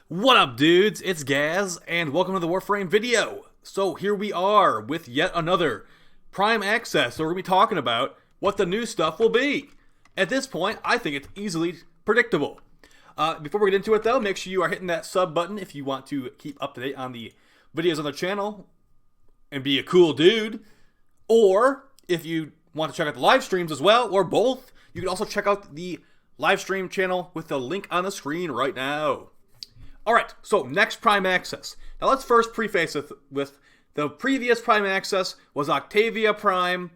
What up, dudes? It's Gaz, and welcome to the Warframe video. So here we are with yet another Prime Access, so we're going to be talking about what the new stuff will be. At this point, I think it's easily predictable. Before we get into it though, make sure you are hitting that sub button if you want to keep up to date on the videos on the channel and be a cool dude. Or, if you want to check out the live streams as well, or both, you can also check out the live stream channel with the link on the screen right now. Alright, so next Prime Access. Now let's first preface it with the previous Prime Access was Octavia Prime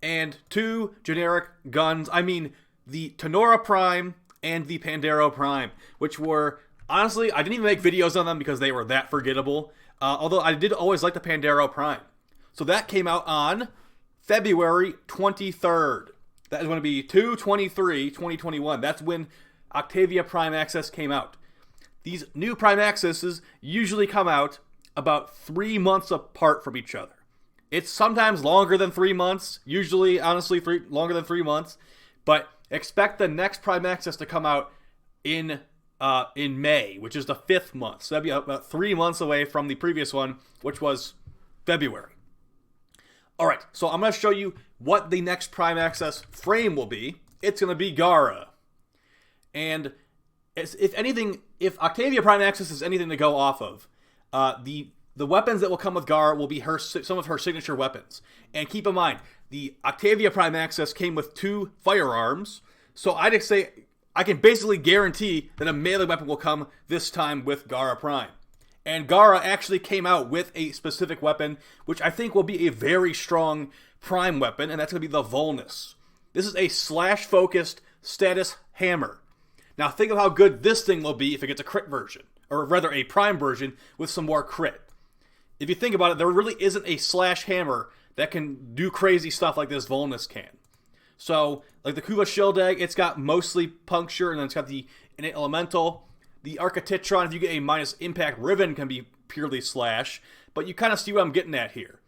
and two generic guns. I mean, the Tenora Prime and the Pandero Prime, which were, honestly, I didn't even make videos on them because they were that forgettable. Although I did always like the Pandero Prime. So that came out on February 23rd. That is going to be 2/23/2021. That's when Octavia Prime Access came out. These new Prime Accesses usually come out about 3 months apart from each other. It's sometimes longer than 3 months, usually, honestly, longer than 3 months, but expect the next Prime Access to come out in May, which is the 5th month. So that'd be about 3 months away from the previous one, which was February. Alright, so I'm going to show you what the next Prime Access frame will be. It's going to be Gara. And if anything, if Octavia Prime Access is anything to go off of, the weapons that will come with Gara will be some of her signature weapons. And keep in mind, the Octavia Prime Access came with 2 firearms, so I'd say I can basically guarantee that a melee weapon will come this time with Gara Prime. And Gara actually came out with a specific weapon, which I think will be a very strong Prime weapon, and that's going to be the Volnus. This is a slash-focused status hammer. Now think of how good this thing will be if it gets a crit version, or rather a Prime version with some more crit. If you think about it, there really isn't a slash hammer that can do crazy stuff like this Volnus can. So, like the Kuva Shieldeg, it's got mostly puncture, and then it's got the innate elemental. The Architectron, if you get a minus impact riven, can be purely slash, but you kind of see what I'm getting at here.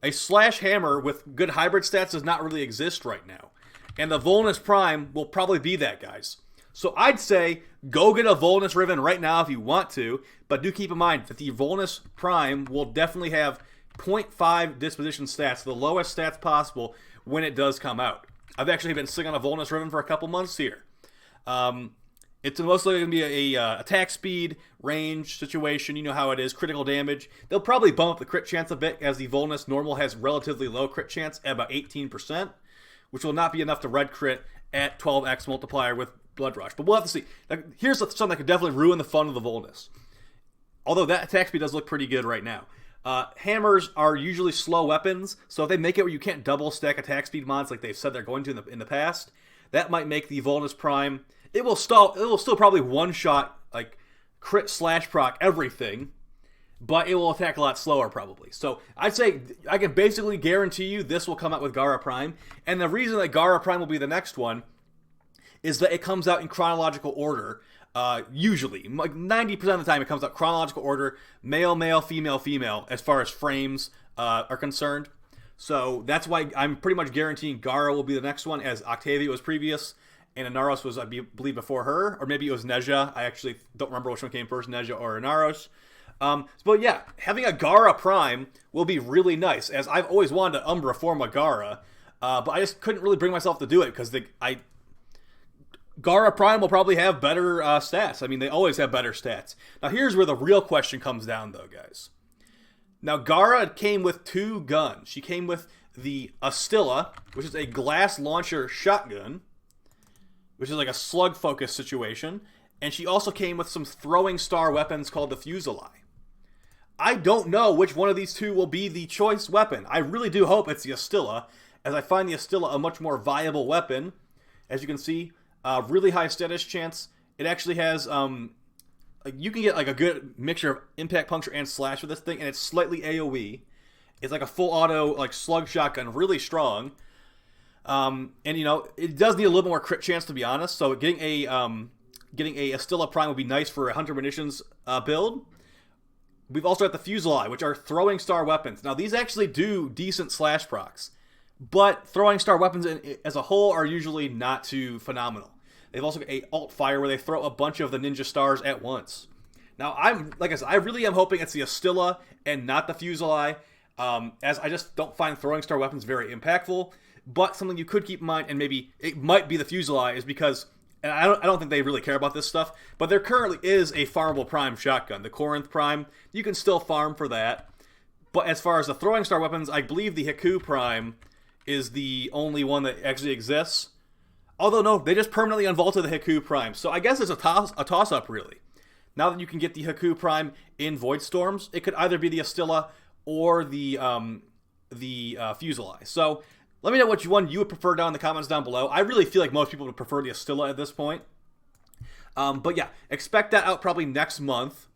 A slash hammer with good hybrid stats does not really exist right now, and the Volnus Prime will probably be that, guys. So I'd say go get a Volnus Riven right now if you want to, but do keep in mind that the Volnus Prime will definitely have 0.5 disposition stats, the lowest stats possible when it does come out. I've actually been sitting on a Volnus Riven for a couple months here. It's mostly going to be a attack speed, range situation, you know how it is, critical damage. They'll probably bump up the crit chance a bit as the Volnus normal has relatively low crit chance at about 18%, which will not be enough to red crit at 12x multiplier with Blood Rush. But we'll have to see. Now, here's something that could definitely ruin the fun of the Volnus. Although that attack speed does look pretty good right now. Hammers are usually slow weapons, so if they make it where you can't double stack attack speed mods like they've said they're going to in the past, that might make the Volnus Prime. It will still probably one-shot, like, crit slash proc everything, but it will attack a lot slower probably. So I'd say I can basically guarantee you this will come out with Gara Prime, and the reason that Gara Prime will be the next one is that it comes out in chronological order, usually. Like 90% of the time it comes out chronological order, male, male, female, female, as far as frames are concerned. So that's why I'm pretty much guaranteeing Gara will be the next one, as Octavia was previous, and Inaros was, I believe, before her, or maybe it was Nezha. I actually don't remember which one came first, Nezha or Inaros. But yeah, having a Gara Prime will be really nice, as I've always wanted to Umbra form a Gara, but I just couldn't really bring myself to do it, because Gara Prime will probably have better stats. I mean, they always have better stats. Now, here's where the real question comes down, though, guys. Now, Gara came with 2 guns. She came with the Astilla, which is a glass launcher shotgun, which is like a slug-focused situation, and she also came with some throwing star weapons called the Fusilier. I don't know which one of these 2 will be the choice weapon. I really do hope it's the Astilla, as I find the Astilla a much more viable weapon. As you can see, really high status chance. It actually has, you can get like a good mixture of impact, puncture, and slash with this thing, and it's slightly AoE. It's like a full auto, like slug shotgun, really strong. And you know, it does need a little more crit chance, to be honest. So getting a Astilla Prime would be nice for a Hunter Munitions build. We've also got the Fusilier, which are throwing star weapons. Now these actually do decent slash procs, but throwing star weapons as a whole are usually not too phenomenal. They've also got a alt fire where they throw a bunch of the ninja stars at once. Now, like I said, I really am hoping it's the Astilla and not the Fusili, as I just don't find throwing star weapons very impactful. But something you could keep in mind, and maybe it might be the Fusili, is because, and I don't think they really care about this stuff, but there currently is a farmable Prime shotgun, the Corinth Prime. You can still farm for that. But as far as the throwing star weapons, I believe the Haku Prime is the only one that actually exists. Although, no, they just permanently unvaulted the Haku Prime. So I guess it's a toss-up, really. Now that you can get the Haku Prime in Void Storms, it could either be the Astilla or the Fusili. So let me know which one you would prefer down in the comments down below. I really feel like most people would prefer the Astilla at this point. But yeah, expect that out probably next month.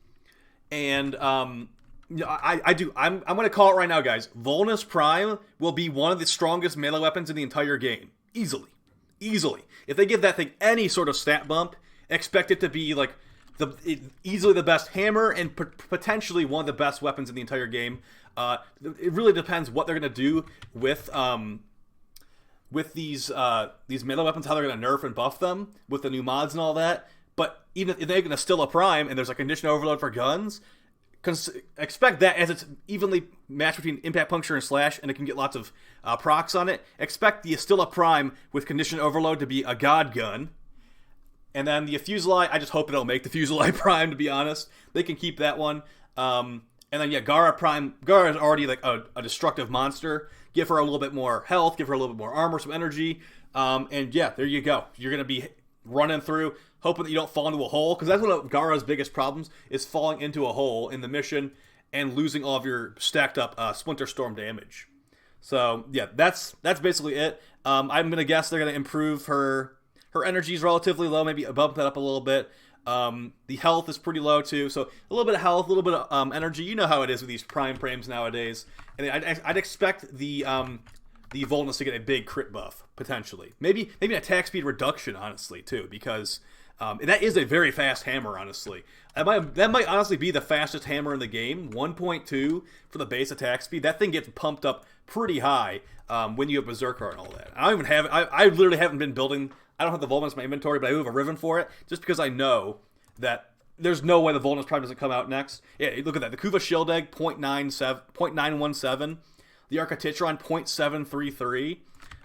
And I'm going to call it right now, guys. Volnus Prime will be one of the strongest melee weapons in the entire game. Easily. If they give that thing any sort of stat bump, expect it to be like easily the best hammer and potentially one of the best weapons in the entire game. It really depends what they're going to do with these melee weapons, how they're going to nerf and buff them with the new mods and all that. But even if they're going to still a Prime and there's a condition overload for guns, expect that, as it's evenly matched between impact, puncture, and slash, and it can get lots of procs on it. Expect the Astilla Prime with condition overload to be a god gun. And then the Fusili, I just hope it'll make the Fusili Prime, to be honest. They can keep that one. And then, yeah, Gara Prime. Gara is already like a destructive monster. Give her a little bit more health, give her a little bit more armor, some energy. And yeah, there you go. You're going to be running through, hoping that you don't fall into a hole, because that's one of Gara's biggest problems, is falling into a hole in the mission and losing all of your stacked up Splinter Storm damage. So, yeah, that's basically it. I'm going to guess they're going to improve her energy is relatively low, maybe bump that up a little bit. The health is pretty low too, so a little bit of health, a little bit of energy. You know how it is with these Prime frames nowadays. And I'd expect the Volnus to get a big crit buff, potentially. Maybe an attack speed reduction, honestly, too, because that is a very fast hammer, honestly. That might honestly be the fastest hammer in the game. 1.2 for the base attack speed. That thing gets pumped up pretty high when you have Berserker and all that. I literally haven't been building. I don't have the Volnus in my inventory, but I do have a Riven for it, just because I know that there's no way the Volnus Prime doesn't come out next. Yeah, look at that. The Kuva Shield Egg, 0.917. The Archititron, 0.733.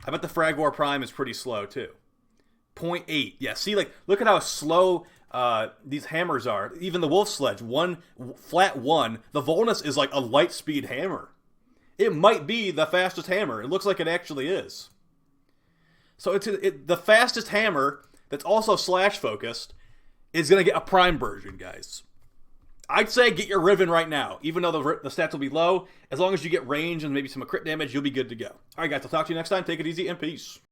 I bet the Fragor Prime is pretty slow, too. 0.8. Yeah, see, like, look at how slow these hammers are. Even the Wolf Sledge, flat 1. The Volnus is like a light speed hammer. It might be the fastest hammer. It looks like it actually is. So it's the fastest hammer that's also slash focused is going to get a Prime version, guys. I'd say get your Riven right now. Even though the stats will be low, as long as you get range and maybe some crit damage, you'll be good to go. Alright guys, I'll talk to you next time. Take it easy and peace.